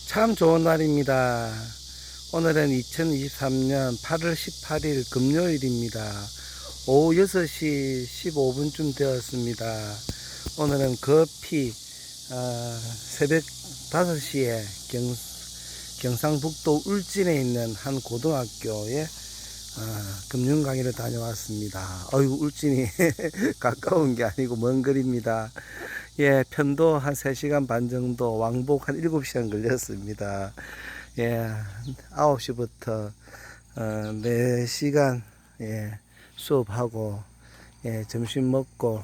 참 좋은 날입니다. 오늘은 2023년 8월 18일 금요일입니다. 오후 6시 15분쯤 되었습니다. 오늘은 급히 새벽 5시에 경상북도 울진에 있는 한 고등학교에 금융 강의를 다녀왔습니다. 어이구, 울진이 가까운 게 아니고 먼 거리입니다. 예, 편도 한 3시간 반 정도, 왕복 한 7시간 걸렸습니다. 예, 9시부터 4시간 수업하고 점심 먹고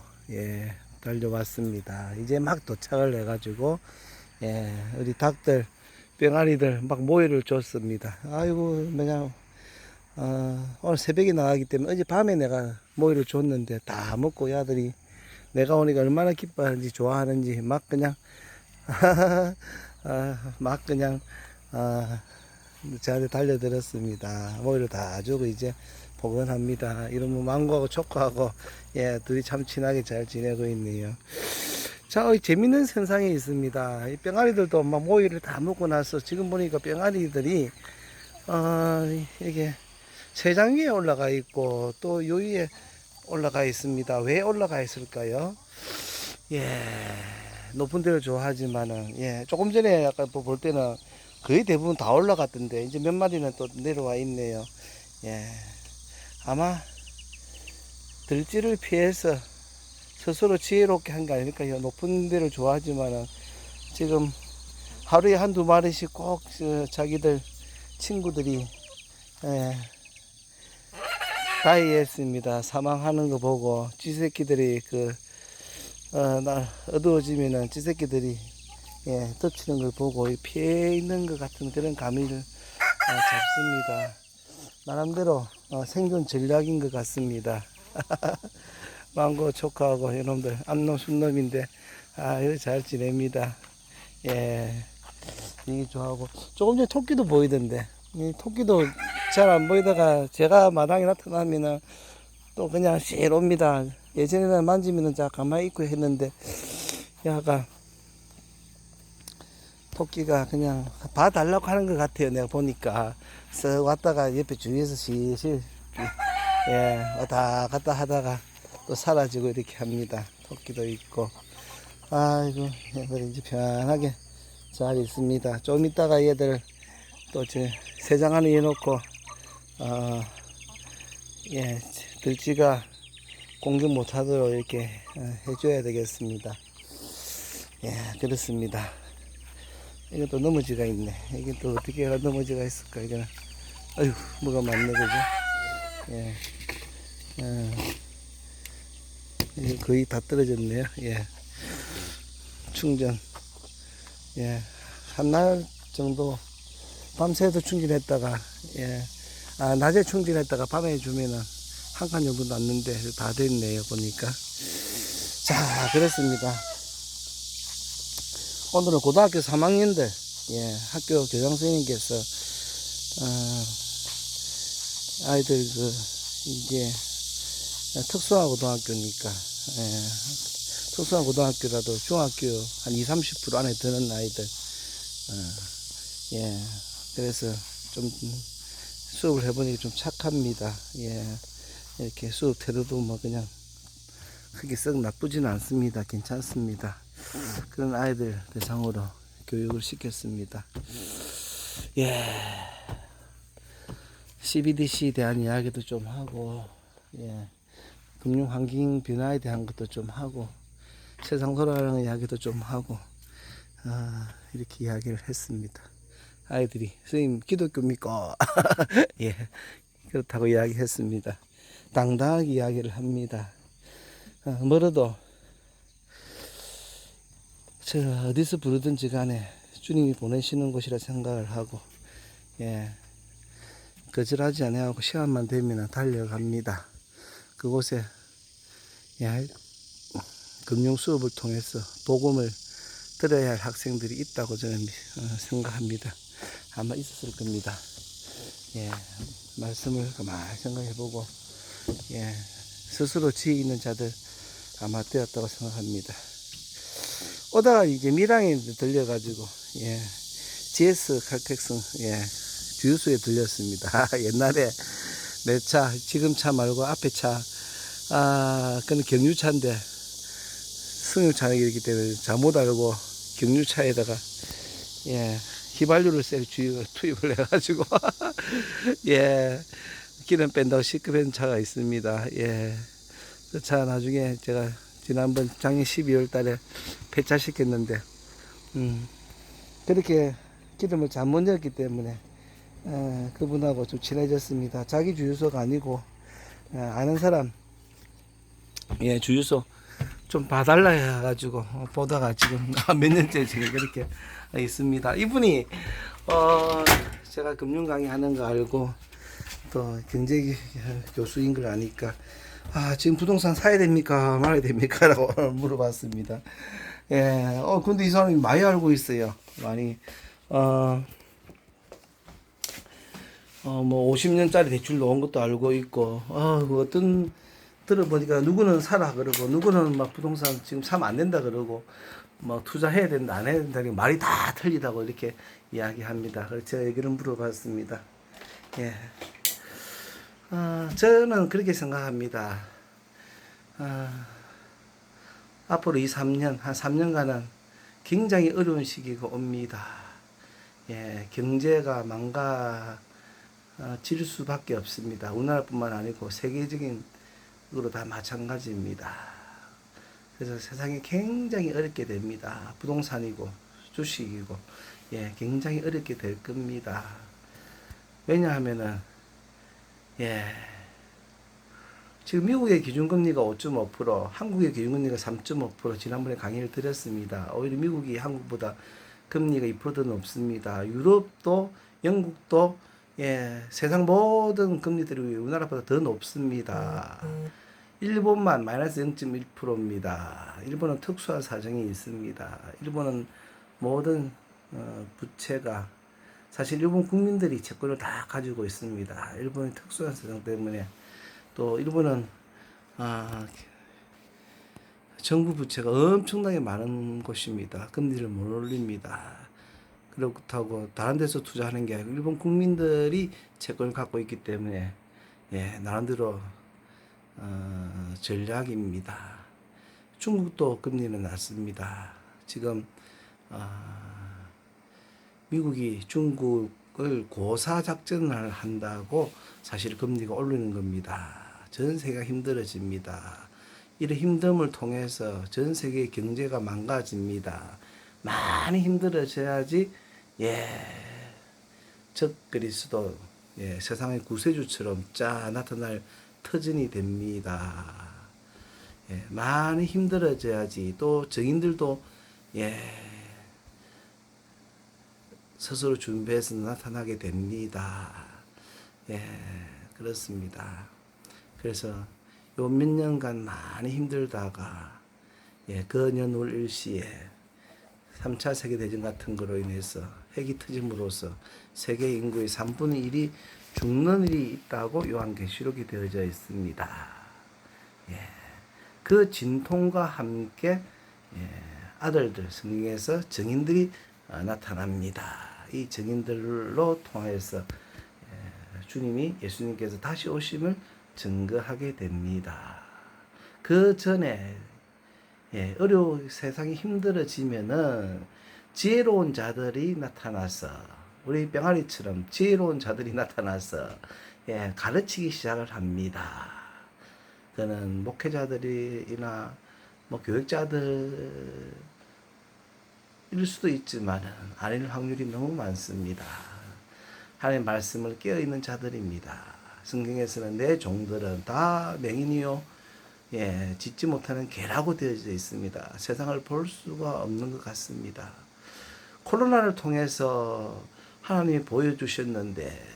달려왔습니다. 이제 막 도착을 해가지고 우리 닭들, 병아리들 막 모이를 줬습니다. 아이고, 그냥 오늘 새벽에 나가기 때문에 어제 밤에 내가 모이를 줬는데 다 먹고 야들이 내가 오니까 얼마나 기뻐하는지 좋아하는지 막 그냥 막 그냥 저한테 달려들었습니다. 모이를 다 주고 이제 복원합니다. 이러면 망고하고 초코하고 둘이 참 친하게 잘 지내고 있네요. 자, 재밌는 현상이 있습니다. 이 병아리들도 막 모이를 다 먹고 나서 지금 보니까 병아리들이 이게 쇠장 위에 올라가 있고 또 요 위에 올라가 있습니다. 왜 올라가 있을까요? 높은 데를 좋아하지만은 조금 전에 아까 볼 때는 거의 대부분 다 올라갔던데 이제 몇 마리는 또 내려와 있네요. 아마 들쥐를 피해서 스스로 지혜롭게 한 게 아닐까요? 높은 데를 좋아하지만은 지금 하루에 한두 마리씩 꼭 자기들 친구들이 다이했습니다. 사망하는 거 보고 쥐새끼들이 날 어두워지면은 쥐새끼들이 덮치는 걸 보고 피해 있는 것 같은 그런 감을 잡습니다. 나름대로 생존 전략인 것 같습니다. 망고 초코하고 이놈들 암놈 순놈인데 이거 잘 지냅니다. 이게 좋아하고 조금 전에 토끼도 보이던데 이 토끼도 잘 안 보이다가 제가 마당에 나타나면은 또 그냥 실 옵니다. 예전에는 만지면은 자 가만히 있고 했는데 야가 토끼가 그냥 봐달라고 하는 것 같아요. 내가 보니까 쓱 왔다가 옆에 주위에서 실실 왔다 갔다 하다가 또 사라지고 이렇게 합니다. 토끼도 있고 아이고 얘들 이제 편하게 잘 있습니다. 좀 이따가 얘들 또 제 세장 안에 해놓고 들쥐가 공격 못하도록 이렇게 해줘야 되겠습니다. 그렇습니다. 이건 또 넘어지가 있네. 이게 또 어떻게 해가 넘어지가 있을까 이거는. 아유, 뭐가 많네 그죠? 이게 거의 다 떨어졌네요. 충전 한 날 정도 밤새도 충전했다가 낮에 충전했다가 밤에 주면은 한 칸 정도 났는데 다 됐네요 보니까. 자, 그렇습니다. 오늘은 고등학교 3학년들 학교 교장선생님께서 아이들 이게 특수한 고등학교니까 특수한 고등학교라도 중학교 한 20-30% 안에 드는 아이들 그래서 좀 수업을 해보니까 좀 착합니다. 이렇게 수업 태도도 뭐 그냥 크게 썩 나쁘지는 않습니다. 괜찮습니다. 그런 아이들 대상으로 교육을 시켰습니다. CBDC에 대한 이야기도 좀 하고 금융 환경 변화에 대한 것도 좀 하고 세상 돌아가는 이야기도 좀 하고 이렇게 이야기를 했습니다. 아이들이 선생님 기독교입니까? 그렇다고 이야기했습니다. 당당하게 이야기를 합니다. 뭐라도 제가 어디서 부르든지 간에 주님이 보내시는 곳이라 생각을 하고 거절하지 않아하고 시간만 되면 달려갑니다. 그곳에 금융 수업을 통해서 복음을 들어야 할 학생들이 있다고 저는 생각합니다. 아마 있었을 겁니다. 말씀을 가만히 생각해보고 스스로 지혜 있는 자들 아마 되었다고 생각합니다. 오다가 이제 밀양에 들려가지고 GS 칼텍슨, 예, 주유소에 들렸습니다. 옛날에 내 차, 지금 차 말고 앞에 차, 그건 경유차인데, 승용차이기 때문에 잘못 알고 경유차에다가, 예, 휘발유를 투입을 해가지고, 예, 기름 뺀다고 시급한 차가 있습니다. 예, 그 차 나중에 제가 지난번 작년 12월 달에 폐차시켰는데, 그렇게 기름을 잘못 넣었기 때문에, 그분하고 좀 친해졌습니다. 자기 주유소가 아니고, 아는 사람, 예, 주유소 좀 봐달라 해가지고, 보다가 지금 몇 년째 지금 그렇게 있습니다. 이분이, 제가 금융 강의 하는 거 알고, 또 경제 교수인 걸 아니까, 지금 부동산 사야 됩니까? 말아야 됩니까? 라고 물어봤습니다. 예, 근데 이 사람이 많이 알고 있어요. 많이, 뭐 50년짜리 대출 놓은 것도 알고 있고, 그 어떤 들어보니까 누구는 사라 그러고, 누구는 막 부동산 지금 사면 안 된다 그러고, 뭐 투자해야 된다 안 해야 된다 말이 다 틀리다고 이렇게 이야기합니다. 그래서 제가 얘기를 물어봤습니다. 예, 저는 그렇게 생각합니다. 앞으로 2, 3년, 한 3년간은 굉장히 어려운 시기가 옵니다. 예, 경제가 망가질 수밖에 없습니다. 우리나라뿐만 아니고 세계적인 으로 다 마찬가지입니다. 그래서 세상이 굉장히 어렵게 됩니다. 부동산이고 주식이고, 예, 굉장히 어렵게 될 겁니다. 왜냐하면은, 예, 지금 미국의 기준금리가 5.5%, 한국의 기준금리가 3.5%, 지난번에 강의를 드렸습니다. 오히려 미국이 한국보다 금리가 2%더 높습니다. 유럽도, 영국도, 예, 세상 모든 금리들이 우리나라보다 더 높습니다. 일본만 마이너스 0.1%입니다. 일본은 특수한 사정이 있습니다. 일본은 모든 부채가, 사실 일본 국민들이 채권을 다 가지고 있습니다. 일본의 특수한 사정 때문에, 또 일본은 정부 부채가 엄청나게 많은 곳입니다. 금리를 못 올립니다. 그렇다고 다른 데서 투자하는 게 아니고 일본 국민들이 채권을 갖고 있기 때문에, 예, 나름대로 전략입니다. 중국도 금리는 낮습니다. 지금 미국이 중국을 고사 작전을 한다고 사실 금리가 오르는 겁니다. 전 세계가 힘들어집니다. 이런 힘듦을 통해서 전 세계 경제가 망가집니다. 많이 힘들어져야지, 예, 적 그리스도, 예, 세상의 구세주처럼 나타날 터전이 됩니다. 예, 많이 힘들어져야지 또 정인들도, 예, 스스로 준비해서 나타나게 됩니다. 예, 그렇습니다. 그래서 요 몇 년간 많이 힘들다가, 예, 거년울 일시에 3차 세계대전 같은 거로 인해서 핵이 터짐으로써 세계 인구의 3분의 1이 죽는 일이 있다고 요한계시록에 되어져 있습니다. 예, 그 진통과 함께, 예, 아들들, 성경에서 증인들이 나타납니다. 이 증인들로 통해서 주님이, 예수님께서 다시 오심을 증거하게 됩니다. 그 전에, 예, 세상이 힘들어지면은 지혜로운 자들이 나타나서, 우리 병아리처럼 지혜로운 자들이 나타나서, 예, 가르치기 시작을 합니다. 그는 목회자들이나 뭐 교육자들 일 수도 있지만 아닐 확률이 너무 많습니다. 하나님의 말씀을 깨어있는 자들입니다. 성경에서는 내 종들은 다 맹인이요, 예, 짓지 못하는 개라고 되어져 있습니다. 세상을 볼 수가 없는 것 같습니다. 코로나를 통해서 하나님이 보여주셨는데,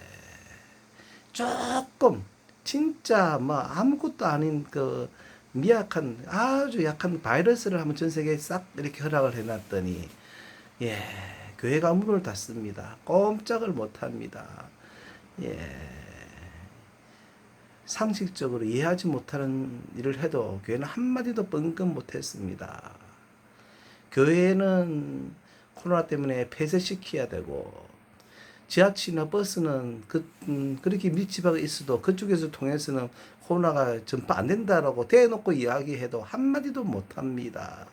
조금 진짜 뭐 아무것도 아닌 그 미약한, 아주 약한 바이러스를 한번 전 세계에 싹 이렇게 허락을 해놨더니, 예, 교회가 문을 닫습니다. 꼼짝을 못합니다. 예, 상식적으로 이해하지 못하는 일을 해도 교회는 한마디도 뻥끗 못했습니다. 교회는 코로나 때문에 폐쇄시켜야 되고, 지하철이나 버스는 그렇게 밀집하게 있어도 그쪽에서 통해서는 코로나가 전파 안 된다라고 대놓고 이야기해도 한마디도 못 합니다.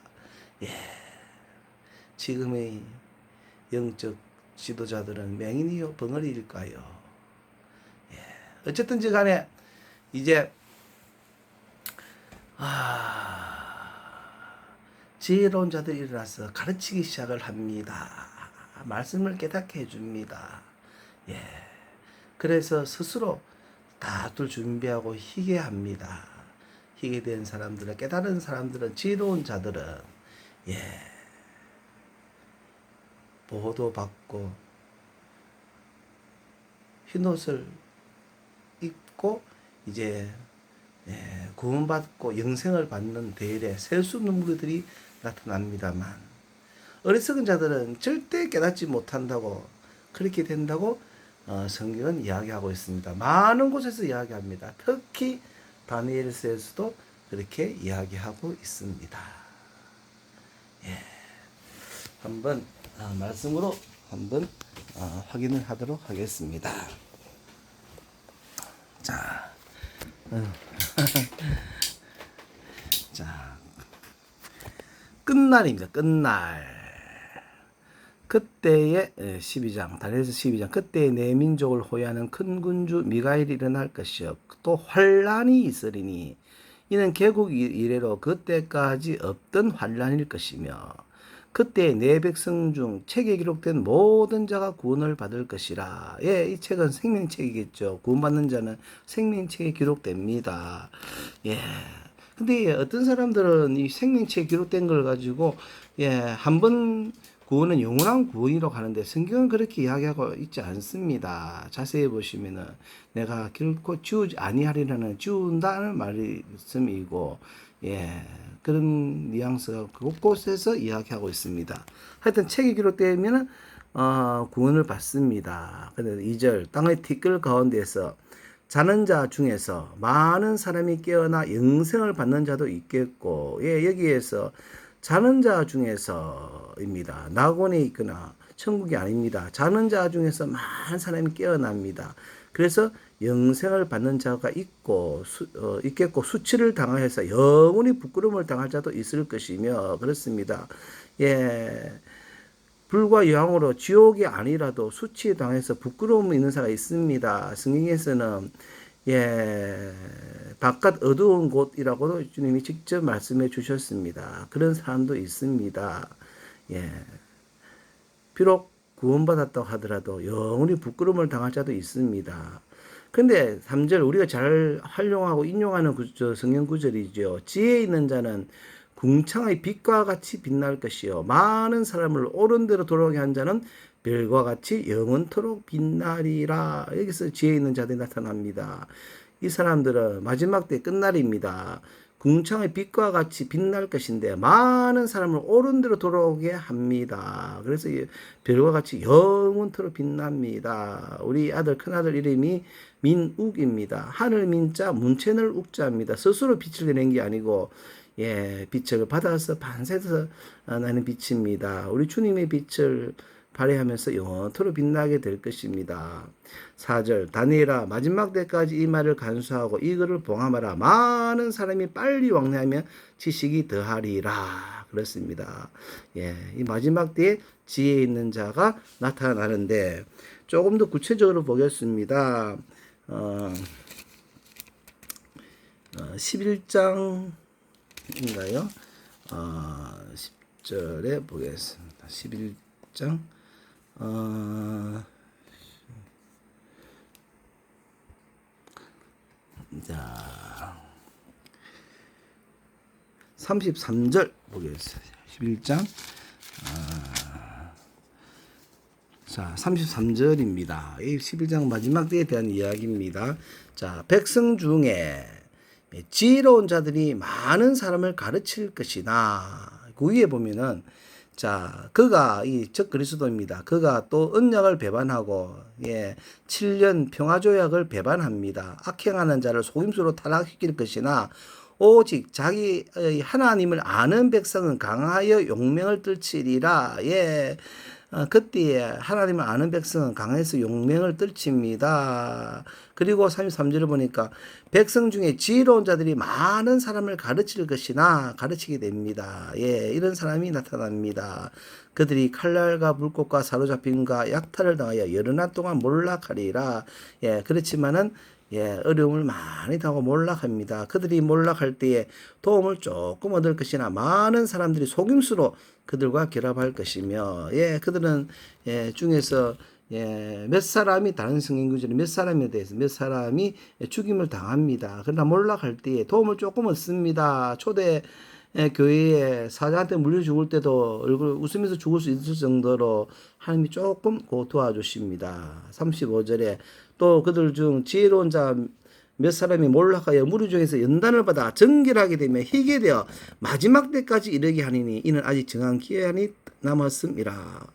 예. 지금의 영적 지도자들은 맹인이요 벙어리일까요? 예. 어쨌든지 간에 이제 지혜로운 자들이 일어나서 가르치기 시작을 합니다. 말씀을 깨닫게 해줍니다. 예. 그래서 스스로 다툴 준비하고 희게 합니다. 희게 된 사람들은, 깨달은 사람들은, 지혜로운 자들은, 예. 보호도 받고, 흰옷을 입고, 이제, 예, 구원받고 영생을 받는 대일에 셀 수 없는 무리들이 나타납니다만, 어리석은 자들은 절대 깨닫지 못한다고, 그렇게 된다고 성경은 이야기하고 있습니다. 많은 곳에서 이야기합니다. 특히 다니엘서에서도 그렇게 이야기하고 있습니다. 예. 한번 말씀으로 한번 확인을 하도록 하겠습니다. 자, 자, 끝날입니다. 끝날. 그때의 12장, 다니엘서 12장, 그때의 내 민족을 호위하는 큰 군주 미가엘이 일어날 것이요. 또 환란이 있으리니 이는 개국 이래로 그때까지 없던 환란일 것이며 그때 내 백성 중 책에 기록된 모든 자가 구원을 받을 것이라. 예, 이 책은 생명책이겠죠. 구원받는 자는 생명책에 기록됩니다. 예. 근데 어떤 사람들은 이 생명책에 기록된 걸 가지고 한번 구원은 영원한 구원이라고 하는데 성경은 그렇게 이야기하고 있지 않습니다. 자세히 보시면은 내가 결코 지우지 아니하리라는 지운다는 말씀이고 그런 뉘앙스가 곳곳에서 이야기하고 있습니다. 하여튼 책이 기록되면은 구원을 받습니다. 그런데 2절 땅의 티끌 가운데서 자는 자 중에서 많은 사람이 깨어나 영생을 받는 자도 있겠고 여기에서 자는 자 중에서입니다. 낙원에 있거나 천국이 아닙니다. 자는 자 중에서 많은 사람이 깨어납니다. 그래서 영생을 받는 자가 있겠고 수치를 당하여서 영원히 부끄러움을 당할 자도 있을 것이며 그렇습니다. 불과 여왕으로 지옥이 아니라도 수치에 당해서 부끄러움이 있는 자가 있습니다. 성경에서는 바깥 어두운 곳이라고도 주님이 직접 말씀해 주셨습니다. 그런 사람도 있습니다. 비록 구원받았다고 하더라도 영원히 부끄러움을 당할 자도 있습니다. 그런데 3절 우리가 잘 활용하고 인용하는 성경 구절이죠. 지혜 있는 자는 궁창의 빛과 같이 빛날 것이요 많은 사람을 옳은 대로 돌아오게 한 자는 별과 같이 영원토록 빛나리라. 여기서 지혜 있는 자들이 나타납니다. 이 사람들은 마지막 때 끝날입니다. 궁창의 빛과 같이 빛날 것인데 많은 사람을 옳은 대로 돌아오게 합니다. 그래서 별과 같이 영원토록 빛납니다. 우리 아들 큰아들 이름이 민욱입니다. 하늘 민자 문채널 욱자입니다. 스스로 빛을 내는 게 아니고 빛을 받아서 반사해서 나는 빛입니다. 우리 주님의 빛을 발휘하면서 영원토록 빛나게 될 것입니다. 4절 다니엘아 마지막 때까지 이 말을 간수하고 이거를 봉함하라. 많은 사람이 빨리 왕래하면 지식이 더하리라. 그렇습니다. 이 마지막 때에 지혜 있는 자가 나타나는데 조금 더 구체적으로 보겠습니다. 11장인가요? 10절에 보겠습니다. 11장 자 33절 보겠습니다. 11장 자 33절입니다. 이 11장 마지막 때에 대한 이야기입니다. 자 백성 중에 지혜로운 자들이 많은 사람을 가르칠 것이나 그 위에 보면은 자 그가 이 적 그리스도입니다. 그가 또 언약을 배반하고 7년 평화조약을 배반합니다. 악행하는 자를 속임수로 타락시킬 것이나 오직 자기의 하나님을 아는 백성은 강하여 용맹을 떨치리라. 예. 그때에 하나님을 아는 백성은 강해서 용맹을 떨칩니다. 그리고 33절을 보니까 백성 중에 지혜로운 자들이 많은 사람을 가르칠 것이나 가르치게 됩니다. 예, 이런 사람이 나타납니다. 그들이 칼날과 불꽃과 사로잡힘과 약탈을 당하여 여러 날 동안 몰락하리라. 예, 그렇지만은 예, 어려움을 많이 당하고 몰락합니다. 그들이 몰락할 때에 도움을 조금 얻을 것이나 많은 사람들이 속임수로 그들과 결합할 것이며, 예, 그들은 예, 중에서 예, 몇 사람이 다른 성경 구절에 몇 사람에 대해서 몇 사람이 죽임을 당합니다. 그러나 몰락할 때에 도움을 조금 얻습니다. 초대 교회에 사자한테 물려 죽을 때도 얼굴 웃으면서 죽을 수 있을 정도로 하나님이 조금 도와주십니다. 35절에 또 그들 중 지혜로운 자 몇 사람이 몰락하여 무리 중에서 연단을 받아 정결하게 되며 희게 되어 마지막 때까지 이르게 하니니 이는 아직 정한 기한이 남았음이라.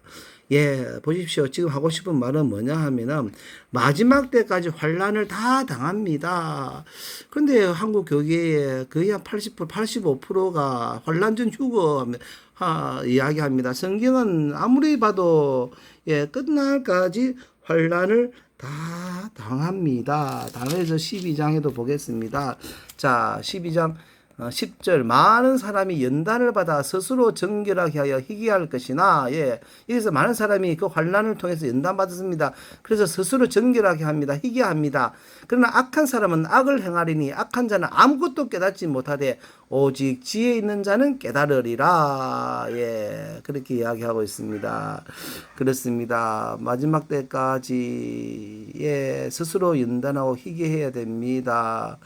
예, 보십시오. 지금 하고 싶은 말은 뭐냐 하면은 마지막 때까지 환란을 다 당합니다. 그런데 한국 교계에 거의 한 80%, 85%가 환란 전 휴거 이야기합니다. 성경은 아무리 봐도 예, 끝날까지 환란을 다 당합니다. 다음에서 12장에도 보겠습니다. 자, 12장 10절 많은 사람이 연단을 받아 스스로 정결하게 하여 희귀할 것이나 예, 여기서 많은 사람이 그 환난을 통해서 연단 받았습니다. 그래서 스스로 정결하게 합니다. 희귀합니다. 그러나 악한 사람은 악을 행하리니 악한 자는 아무것도 깨닫지 못하되 오직 지혜 있는 자는 깨달으리라. 예, 그렇게 이야기하고 있습니다. 그렇습니다. 마지막 때까지 예, 스스로 연단하고 희귀해야 됩니다.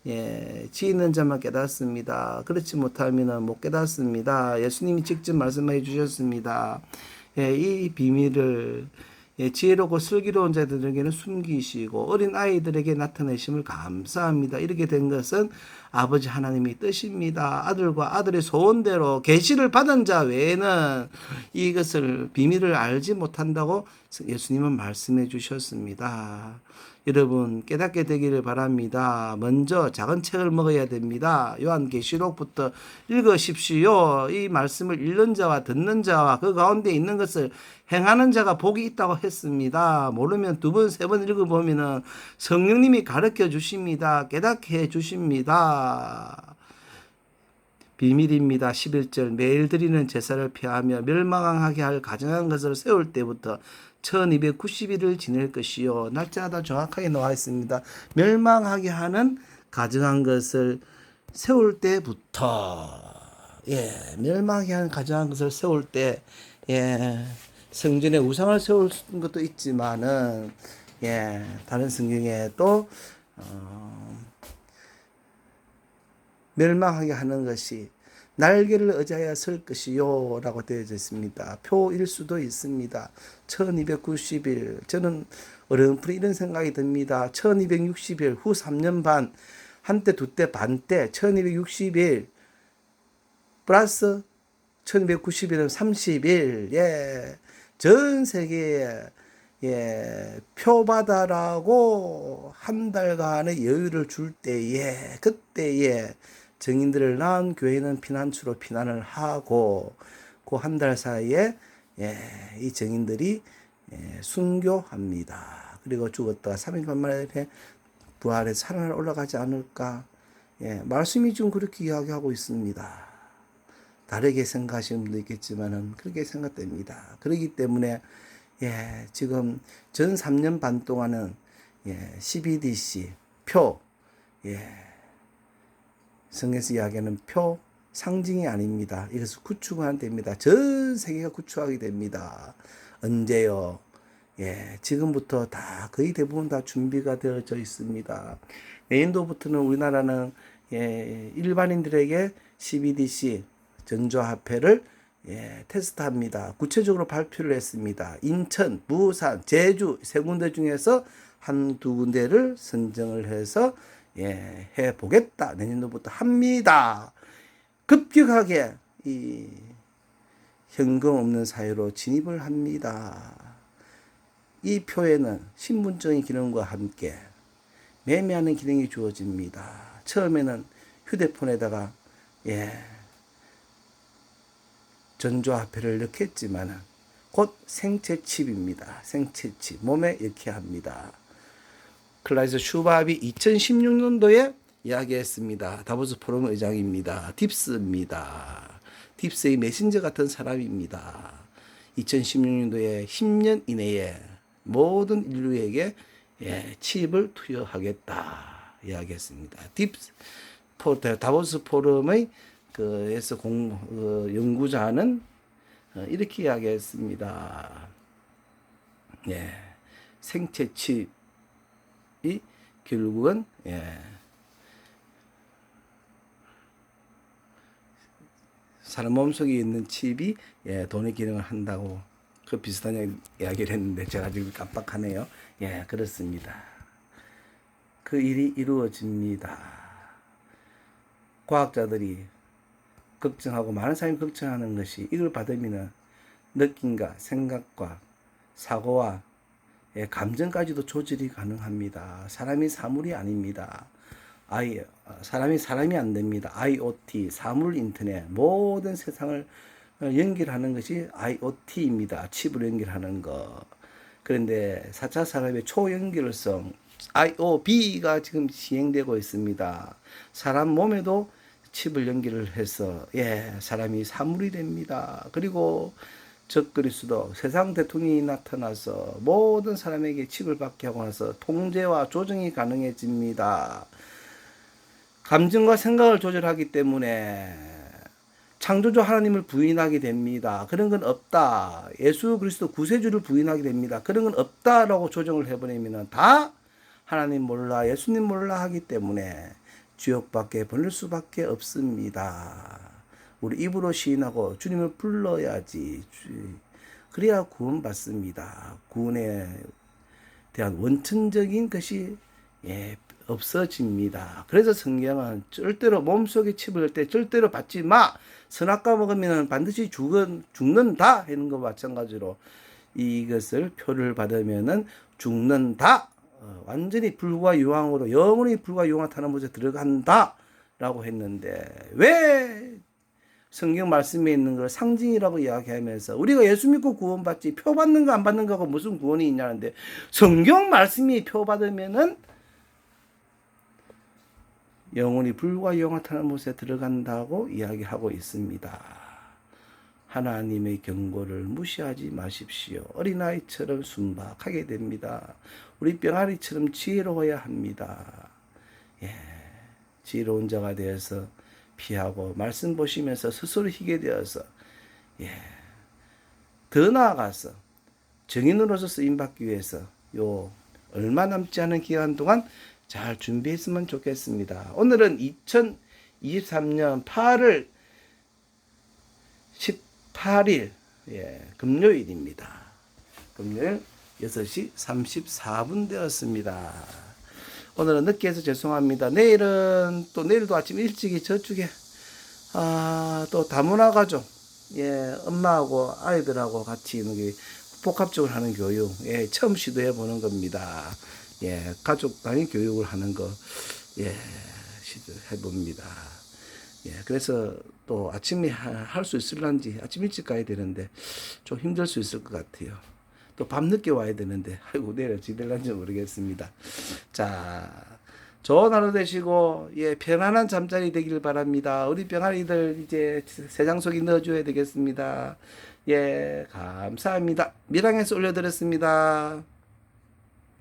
예, 지혜 있는 자만 깨닫습니다. 그렇지 못하면 못 깨닫습니다. 예수님이 직접 말씀해 주셨습니다. 예, 이 비밀을 예, 지혜롭고 슬기로운 자들에게는 숨기시고 어린 아이들에게 나타내심을 감사합니다. 이렇게 된 것은 아버지 하나님의 뜻입니다. 아들과 아들의 소원대로 계시를 받은 자 외에는 이것을 비밀을 알지 못한다고 예수님은 말씀해 주셨습니다. 여러분 깨닫게 되기를 바랍니다. 먼저 작은 책을 먹어야 됩니다. 요한계시록부터 읽으십시오. 이 말씀을 읽는 자와 듣는 자와 그 가운데 있는 것을 행하는 자가 복이 있다고 했습니다. 모르면 두 번, 세 번 읽어보면 성령님이 가르쳐 주십니다. 깨닫게 해 주십니다. 비밀입니다. 11절 매일 드리는 제사를 피하며 멸망하게 할 가증한 것을 세울 때부터 1290일을 지낼 것이요. 날짜가 정확하게 나와 있습니다. 멸망하게 하는 가증한 것을 세울 때부터 예, 멸망하게 하는 가증한 것을 세울 때 예, 성전에 우상을 세울 것도 있지만은 예, 다른 성경에 또 멸망하게 하는 것이 날개를 의지하여 설 것이요 라고 되어져 있습니다. 표일 수도 있습니다. 1290일 저는 어렴풋이 이런 생각이 듭니다. 1260일 후 3년 반 한때 두 때 반 때 1260일 플러스 1290일은 30일 예, 전 세계에 예, 표받아라고 한 달간의 여유를 줄 때에 그때에 증인들을 낳은 교회는 피난처로 피난을 하고 그 한 달 사이에 예, 이 증인들이 예, 순교합니다. 그리고 죽었다가 3일 반 만에 부활해서 하늘에 올라가지 않을까 예, 말씀이 좀 그렇게 이야기하고 있습니다. 다르게 생각하시는 분도 있겠지만은 그렇게 생각됩니다. 그렇기 때문에 예, 지금 전 3년 반 동안은 예, 12DC 표 예, 성경에서 이야기하는 표 상징이 아닙니다. 이것을 구축하면 됩니다. 전 세계가 구축하게 됩니다. 언제요? 예, 지금부터 다 거의 대부분 다 준비가 되어져 있습니다. 내년도부터는 우리나라는 예, 일반인들에게 CBDC 전조화폐를 예, 테스트합니다. 구체적으로 발표를 했습니다. 인천, 부산, 제주 세 군데 중에서 한두 군데를 선정을 해서 예, 해보겠다. 내년도부터 합니다. 급격하게 이 현금 없는 사회로 진입을 합니다. 이 표에는 신분증의 기능과 함께 매매하는 기능이 주어집니다. 처음에는 휴대폰에다가 전조화폐를 넣겠지만 곧 생체 칩입니다. 생체 칩 몸에 넣게 합니다. 클라이스 슈밥이 2016년도에 이야기했습니다. 다보스 포럼 의장입니다. 딥스입니다. 딥스의 메신저 같은 사람입니다. 2016년도에 10년 이내에 모든 인류에게 칩을 투여하겠다 이야기했습니다. 다보스 포럼의 그에서 연구자는 이렇게 이야기했습니다. 생체 칩이 결국은 사람 몸속에 있는 칩이 돈의 기능을 한다고 그 비슷한 이야기를 했는데 제가 지금 깜빡하네요. 그렇습니다. 그 일이 이루어집니다. 과학자들이 걱정하고 많은 사람이 걱정하는 것이 이걸 받으면 느낌과 생각과 사고와 감정까지도 조절이 가능합니다. 사람이 사물이 아닙니다. 사람이 안 됩니다. IoT, 사물 인터넷, 모든 세상을 연결하는 것이 IoT입니다. 칩으로 연결하는 거. 그런데 4차 산업의 초연결성, IOB가 지금 시행되고 있습니다. 사람 몸에도 칩을 연결을 해서 사람이 사물이 됩니다. 그리고 적그리스도 세상 대통령이 나타나서 모든 사람에게 칩을 받게 하고 나서 통제와 조정이 가능해집니다. 감정과 생각을 조절하기 때문에 창조주 하나님을 부인하게 됩니다. 그런 건 없다. 예수 그리스도 구세주를 부인하게 됩니다. 그런 건 없다라고 조정을 해버리면 다 하나님 몰라 예수님 몰라 하기 때문에 지옥밖에 보낼 수밖에 없습니다. 우리 입으로 시인하고 주님을 불러야지. 그래야 구원받습니다. 구원에 대한 원천적인 것이 없어집니다. 그래서 성경은 절대로 몸속에 칩을 넣을 때 절대로 받지 마. 선악과 먹으면 반드시 죽는다 하는 것과 마찬가지로 이것을 표를 받으면 죽는다. 완전히 불과 유황으로 영원히 불과 유황타는 곳에 들어간다 라고 했는데 왜 성경 말씀에 있는 걸 상징이라고 이야기하면서 우리가 예수 믿고 구원받지 표 받는 거 안 받는 거하고 무슨 구원이 있냐는데 성경 말씀이 표 받으면은 영혼이 불과 유황타는 곳에 들어간다고 이야기하고 있습니다. 하나님의 경고를 무시하지 마십시오. 어린아이처럼 순박하게 됩니다. 우리 병아리처럼 지혜로워야 합니다. 지혜로운 자가 되어서 피하고 말씀 보시면서 스스로 희게 되어서 더 나아가서 정인으로서 쓰임받기 위해서 얼마 남지 않은 기간 동안 잘 준비했으면 좋겠습니다. 오늘은 2023년 8월 18일 금요일입니다. 금요일 6시 34분 되었습니다. 오늘은 늦게 해서 죄송합니다. 내일도 아침 일찍이 저쪽에 또 다문화 가족 엄마하고 아이들하고 같이 복합적으로 하는 교육 처음 시도해 보는 겁니다. 가족 단위 교육을 하는 거 시도해 봅니다. 그래서 또 아침에 할 수 있을런지 아침 일찍 가야 되는데 좀 힘들 수 있을 것 같아요. 또 밤늦게 와야 되는데 아이고 내일 어찌 될런지 모르겠습니다. 자, 좋은 하루 되시고 편안한 잠자리 되길 바랍니다. 우리 병아리들 이제 세장 속에 넣어줘야 되겠습니다. 감사합니다. 밀양에서 올려드렸습니다.